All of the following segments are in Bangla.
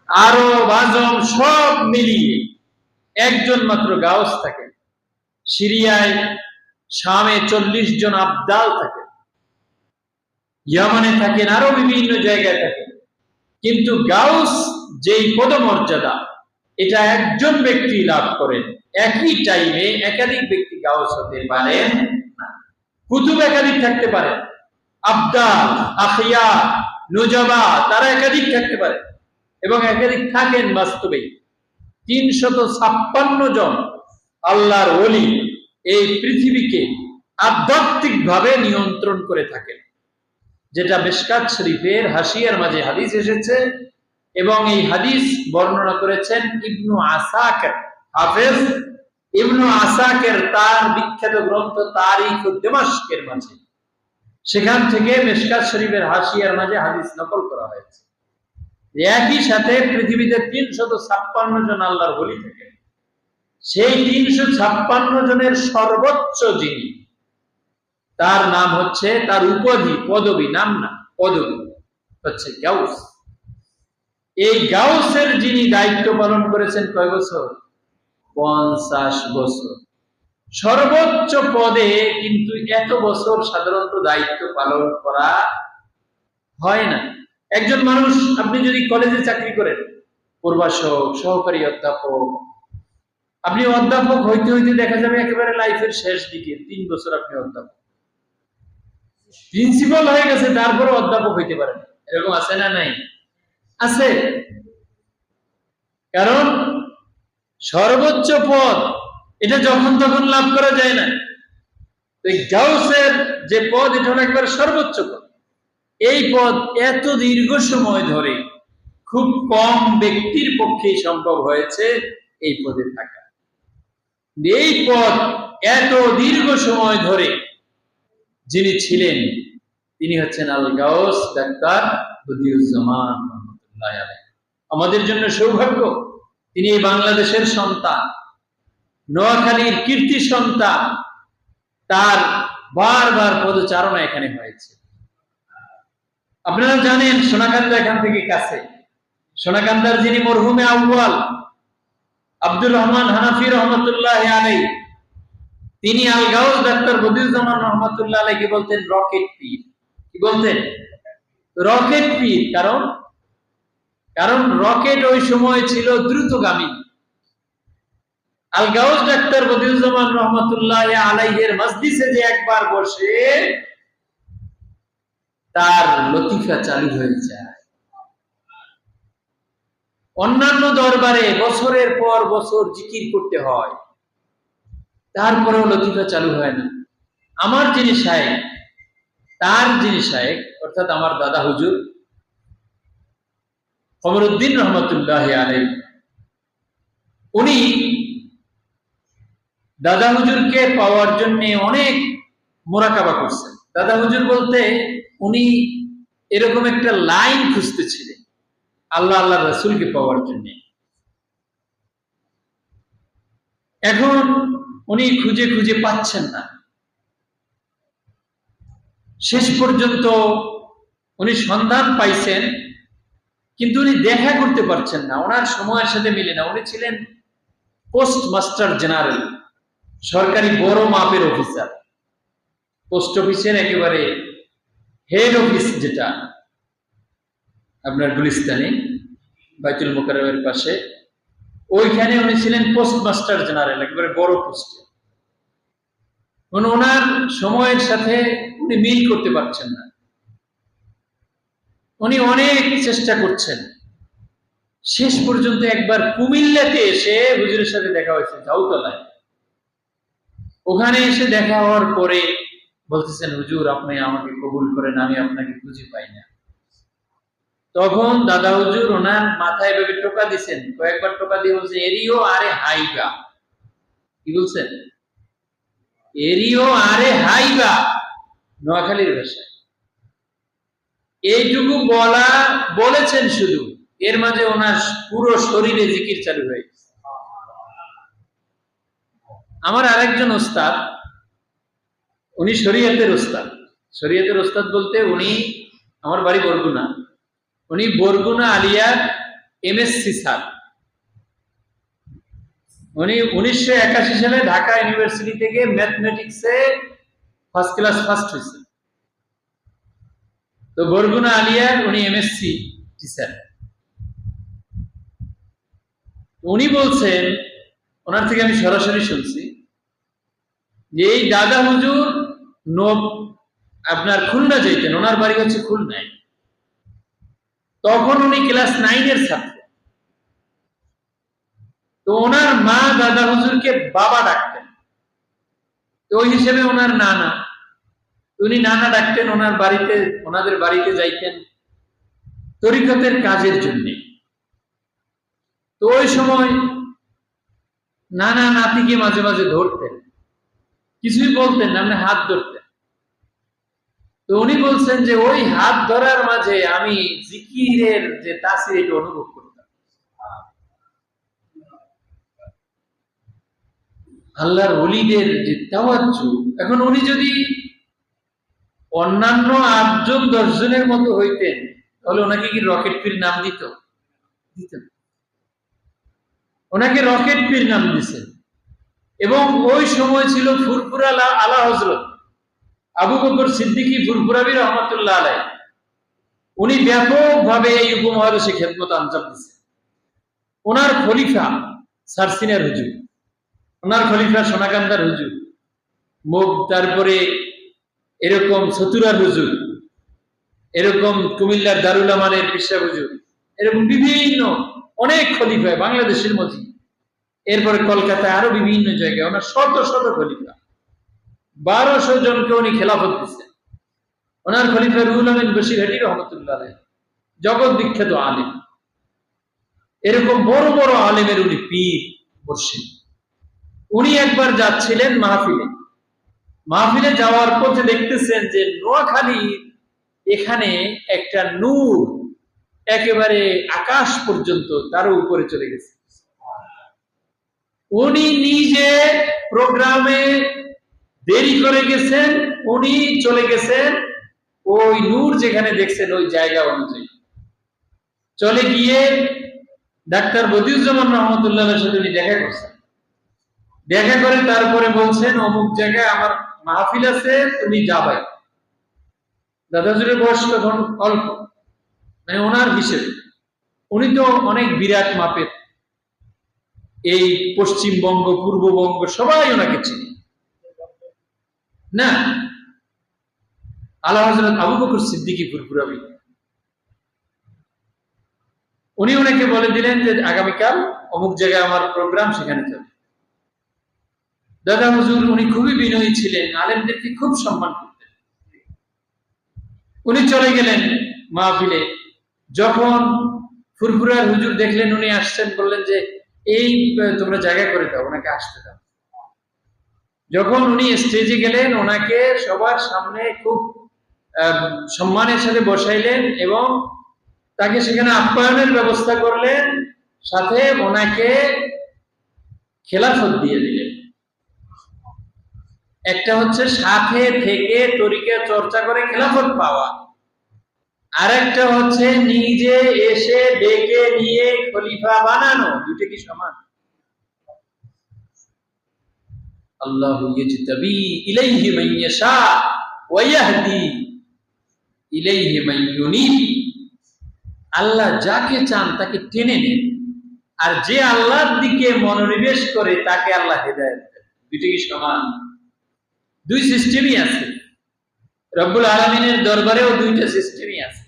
আরব আজম সব মিলিয়ে একজন মাত্র গাউস থাকে। সিরিয়ায় শামে 40 জন আবদাল থাকে, ইয়ামানে থাকেন, আরো বিভিন্ন জায়গায় থাকেন। কিন্তু গাউস যেই পদমর্যাদা, এটা একজন ব্যক্তি লাভ করেন। একই টাইমে একাধিক ব্যক্তি গাউস হতে পারেন না। কুতুব একাধিক থাকতে পারে, আবদাল, আখিয়া, নুজাবা তারা একাধিক থাকতে পারে এবং একাধিক থাকেন। বাস্তবে 356 জন আল্লাহর ওলি এই পৃথিবীকে আধ্যাত্মিক ভাবে নিয়ন্ত্রণ করে থাকেন, যেটা মিশকাত শরীফের হাসিয়ার মাঝে হাদিস এসেছে এবং এই হাদিস বর্ণনা করেছেন ইবনু আসাকির। হাফেজ ইবনু আসাকির তার বিখ্যাত গ্রন্থ তারিখ দিমাশকের মাঝে, সেখান থেকে মিশকাত শরীফের হাসিয়ার মাঝে হাদিস নকল করা হয়েছে। একই সাথে পৃথিবীতে 356 জন আল্লাহর ওলি থাকেন। সেই 356 জনের সর্বোচ্চ যিনি, তার নাম হচ্ছে, তার উপাধি, পদবী, নাম না পদবী হচ্ছে গাউস। এই গাউসের যিনি দায়িত্ব পালন করেছেন কয় বছর? 50 বছর। সর্বোচ্চ পদে কিন্তু এত বছর সাধারণত দায়িত্ব পালন করা হয় না। একজন মানুষ, আপনি যদি কলেজে চাকরি করেন, প্রভাষক, সহকারী অধ্যাপক, আপনি অধ্যাপক হইতে হইতে দেখা যাবে একেবারে লাইফের শেষ দিকে 3 বছর আপনি অধ্যাপক, প্রিন্সিপাল হয়ে গেছে, তারপরে অধ্যাপক হইতে পারেন। এরকম আছে না নাই? আছে। কারণ সর্বোচ্চ পদ এটা যখন তখন লাভ করা যায় না। গাউসের যে পদ, এটা হলো একবার সর্বোচ্চ পদ। এই পদ এত দীর্ঘ সময় ধরে খুব কম ব্যক্তির পক্ষেই সম্ভব হয়েছে এই পদে থাকা। এই পদ এত দীর্ঘ সময় ধরে যিনি ছিলেন, তিনি হচ্ছেন আল গাউস ডাক্তার বদিউজ্জামান রহমাতুল্লাহ আলাইহি। আমাদের জন্য সৌভাগ্য, তিনি এই বাংলাদেশের সন্তান, নোয়াখালীর কীর্তি সন্তান। তার বারবার পদচারণা এখানে হয়েছে। আপনারা জানেন সোনাকান্দা এখান থেকে কাছে। সোনাকান্দার যিনি মরহুমে আউয়াল আব্দুর রহমান হানাফি রহমতুল্লাহ আলাইহি, তিনি আল গাউস ডাক্তার বদিউজ্জামান রহমতুল্লাহ আলাইহি বলতেন রকেট পীর। কি বলতেন? রকেট পীর। কারণ রকেট ওই সময় ছিল দ্রুতগামী। আল গাউস ডাক্তার বদিউজ্জামান রহমতুল্লাহ আলাইহির মজলিসে যে একবার বসে, তার লতিফা চালু হয়ে যায়। অন্যান্য দরবারে বছরের পর বছর জিকির করতে হয়, তারপরেও লতিফা চালু হয় না। আমার যিনি শায়েখ, তার যিনি শায়েখ অর্থাৎ আমার দাদা হুজুর কমরউদ্দিন রহমতুল্লাহ আলাইহি, উনি দাদা হুজুরকে পাওয়ার জন্য অনেক মোরাকাবা করছেন। দাদা হুজুর বলতে উনি এরকম একটা লাইন খুঁজতেছিলেন আল্লাহ আল্লাহ রাসূলকে পাওয়ার জন্য। এখন উনি খুঁজে খুঁজে পাচ্ছেন না। শেষ পর্যন্ত উনি সন্ধান পাইছেন, কিন্তু উনি দেখা করতে পারছেন না, ওনার সময়ের সাথে মিলে না। উনি ছিলেন পোস্ট মাস্টার জেনারেল, সরকারি বড় মাপের অফিসার। পোস্ট অফিসের একেবারে হেড অফিস, যেটা আপনার গুলিস্তানে বাইতুল মোকাররমের পাশে, ওইখানে উনি ছিলেন পোস্ট মাস্টার জেনারেল, একেবারে বড় পোস্টে। ওনার সময়ের সাথে উনি মিল করতে পারছেন না। উনি অনেক চেষ্টা করছেন। শেষ পর্যন্ত একবার কুমিল্লাতে এসে হুজুরের সাথে দেখা হয়েছে ঝাউতলায়। ওখানে এসে দেখা হওয়ার পরে বলতেছেন, হুজুর আপনি আমাকে কবুল করেন, আমি আপনাকে খুঁজে পাই না। তখন দাদা হুজুর ওনার মাথায় এভাবে টোকা দিচ্ছেন, কয়েকবার টোকা দিয়ে বলছে, এরিও আরে হাইগা। কি বলছেন? এরিও আরে হাইগা, নোয়াখালীর ভাষায়। এইটুকু বলেছেন শুধু, এর মাঝে ওনার পুরো শরীরে জিকির চালু হয়ে গেছে। আমার আরেকজন ওস্তাদ, উনি শরীয়তের ওস্তাদ। শরীয়তের ওস্তাদ বলতে উনি, আমার বাড়ি বরগুনা, উনি বরগুনা আলিয়ার এমএসসি স্যার। উনি 1981 সালে ঢাকা ইউনিভার্সিটি থেকে ম্যাথমেটিক্সে ফার্স্ট ক্লাস ফার্স্ট হয়েছেন। তো বরগুনা আলিয়ার উনি এমএসসি টিচার। উনি বলছেন, ওনার থেকে আমি সরাসরি শুনছি, যে এই দাদা হুজুর আপনার খুলনা যেতেন, ওনার বাড়ি হচ্ছে খুলনায়। তখন উনি ক্লাস 9-এর ছাত্র। তো ওনার মা দাদা হুজুরকে বাবা ডাকতেন, তো ওই হিসেবে ওনার নানা, উনি নানা ডাকতেন। ওনাদের বাড়িতে যাইতেন তরিকতের কাজের জন্য। তো ওই সময় নানা নাতিকে মাঝে মাঝে ধরতেন, কিছুই বলতেন না, হাত ধরতেন। তো উনি বলছেন যে ওই হাত ধরার মাঝে আমি জিকিরের যে তাসির এটা অনুভব করতাম। আল্লাহর ওলিদের যে তাওয়াজ্জু। এখন উনি যদি অন্যান্য 8 জন 10 জনের মতো হইতেন, তাহলে ওনাকে কি রকেট পীর নাম দিত? ওনাকে রকেট পীর নাম দিছেন। এবং ওই সময় ছিল ফুরফুরা আলা হযরত আবু বকর সিদ্দিকী ফুরফুরাবি রহমাতুল্লাহ আলাইহি। উনি ব্যাপকভাবে এই উপমহাদেশে খেদমত আঞ্জাম দিয়েছেন। ওনার খলিফা সারসিনার হুজুর, ওনার খলিফা সোনাকান্দার হুজুর, তারপরে এরকম সতুরার হুজুর, এরকম কুমিল্লার দারুল আমানের পিসা হুজুর, এরকম বিভিন্ন অনেক খলিফা বাংলাদেশের মধ্যে, এরপরে কলকাতায় আরো বিভিন্ন জায়গায় ওনার শত শত খলিফা, 1200 জনকে উনি খেলাফত দিচ্ছেন। ওনার খলিফা রুহুল আমিন বশিরহাটি রহমতুল্লাহ আলাইহি, জগৎ বিখ্যাত আলেম। এরকম বড় বড় আলেমের উনি পীর মুর্শিদ। উনি একবার যাচ্ছিলেন মাহফিলে যাওয়ার পথে দেখতেছেন যে নোয়াখালী এখানে একটা নূর একেবারে আকাশ পর্যন্ত তারও উপরে চলে গেছে। উনি নিজে প্রোগ্রামে দেরি করে গেছেন, উনি চলে গেছেন ওই নূর যেখানে দেখছেন ওই জায়গা অনুযায়ী। চলে গিয়ে ডাক্তার বদিউজ্জামান রহমতুল্লাহের সাথে উনি দেখা করছেন। দেখা করে তারপরে বলছেন, অমুক জায়গায় আমার মাহফিল আছে, তুমি যাবাই। দাদাজুরের বয়স তখন অল্প, মানে ওনার হিসেবে উনি তো অনেক বিরাট মাপের। এই পশ্চিমবঙ্গ পূর্ববঙ্গ সবাই ওনাকে চিনি না। আলা হযরত আবু বকর সিদ্দিকী ফুরফুরাবি, উনি ওনাকে বলে দিলেন যে আগামীকাল অমুক জায়গায় আমার প্রোগ্রাম, সেখানে যাবে। দাদা হুজুর উনি খুবই বিনয়ী ছিলেন, আলেমদেরকে খুব সম্মান করতেন। উনি চলে গেলেন মাহফিলে। যখন ফুরফুরার হুজুর দেখলেন উনি আসছেন, বললেন যে এই তোমরা জায়গা করে দাও, ওনাকে আসতে দাও। যখন উনি স্টেজে গেলেন, ওনাকে সবার সামনে খুব সম্মানের সাথে বসাইলেন এবং তাকে সেখানে আপ্যায়নের ব্যবস্থা করলেন, সাথে ওনাকে খেলাফত দিয়ে দিলেন। একটা হচ্ছে সাথে থেকে তরিকা চর্চা করে খেলাফত পাওয়া, আর একটা হচ্ছে নিজে এসে ডেকে নিয়ে খলিফা বানানো। দুটো কি সমান? আল্লাহু ইয়াজতাবি ইলাইহি মান ইয়াশা ওয়া ইয়াহদি ইলাইহি মান ইউনিব। আল্লাহ যাকে চান তাকে টেনে নেন, আর যে আল্লাহর দিকে মনোনিবেশ করে তাকে আল্লাহ হেদায়েত দেন। দুটো কি সমান? দুই সিস্টেমই আছে। রব্বুল আলামিনের দরবারেও দুইটা সিস্টেমই আছে।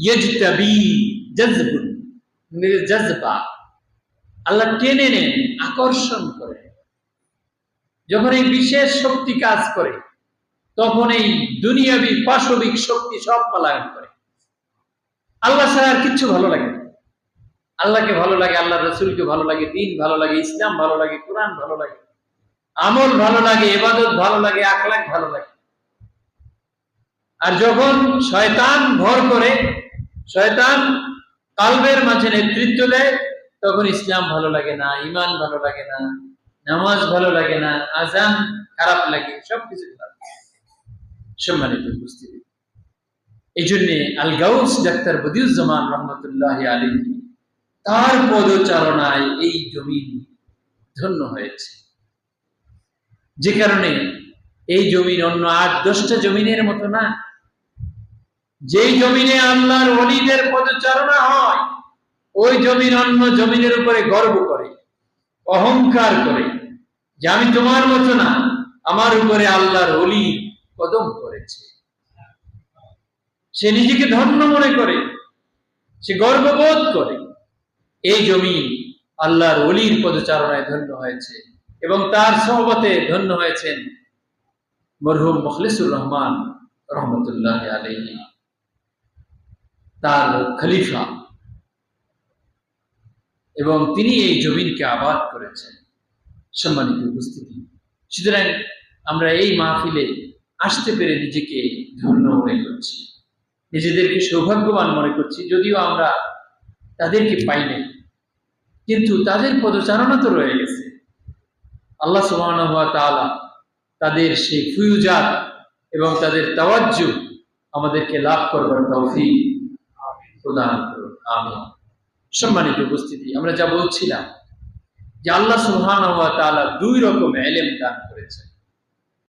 ইয়াজতাবি জাযবুন, জাযবা, আল্লাহ টেনে নেন, আকর্ষণ করে। যখন এই বিশেষ শক্তি কাজ করে, তখন এই দুনিয়াবি পাশবিক শক্তি সব পলায়ন করে। আল্লাহ ছাড়া আর কিচ্ছু ভালো লাগে না। আল্লাহকে ভালো লাগে, আল্লাহ রাসূলকে ভালো লাগে, দ্বীন ভালো লাগে, ইসলাম ভালো লাগে, কোরআন ভালো লাগে, আমল ভালো লাগে, ইবাদত ভালো লাগে, আখলাক ভালো লাগে। আর যখন শয়তান ভর করে, শয়তান কালবের মাঝে নেতৃত্ব দেয়, তখন ইসলাম ভালো লাগে না, ঈমান ভালো লাগে না, নামাজ ভালো লাগে না, আযান খারাপ লাগে, সবকিছু খারাপ। সম্মানিত উপস্থিতি, এই জন্যে আল গাউস ডাক্তার বদিউজ্জামান রহমতুল্লাহ আলাইহি তার পদচারণায় এই জমিন ধন্য হয়েছে, যে কারণে এই জমিন অন্য 8-10টা জমিনের মতো না। যেই জমিনে আল্লাহর ওলিদের পদচারণা হয়, ওই জমিন অন্য জমিনের উপরে গর্ব করে, অহংকার করে যে আমি তোমার মতো না, আমার উপরে আল্লাহর ওলি কদম করেছে। সে নিজেকে ধন্য মনে করে, সে গর্ববোধ করে। এই জমিন আল্লাহর ওলির পদচারণায় ধন্য হয়েছে এবং তার সোহবতে ধন্য হয়েছেন মরহুম মুখলিসুর রহমান রহমতুল্লাহ আলাইহি, তার খলিফা, এবং তিনি এই জমিনকে আবাদ করেছেন। সম্মানিত উপস্থিতি, সুতরাং আমরা এই মাহফিলে আসতে পেরে নিজেকে ধন্য মনে করছি, নিজেদেরকে সৌভাগ্যবান মনে করছি। যদিও আমরা তাদেরকে পাই নাই, কিন্তু তাদের পদচারণা তো রয়ে গেছে। আল্লাহ সুবহানাহু ওয়া তাআলা তাদের সেই ফুয়ুজাত এবং তাদের তাওয়াজ্জু আমাদেরকে লাভ করবার তৌফিক প্রদান করুন, আমিন। সম্মানিত উপস্থিতি, আমরা যা বলছিলাম যে আল্লাহ সুবহানাহু ওয়া তাআলা 2 রকম ইলম দান করেছেন।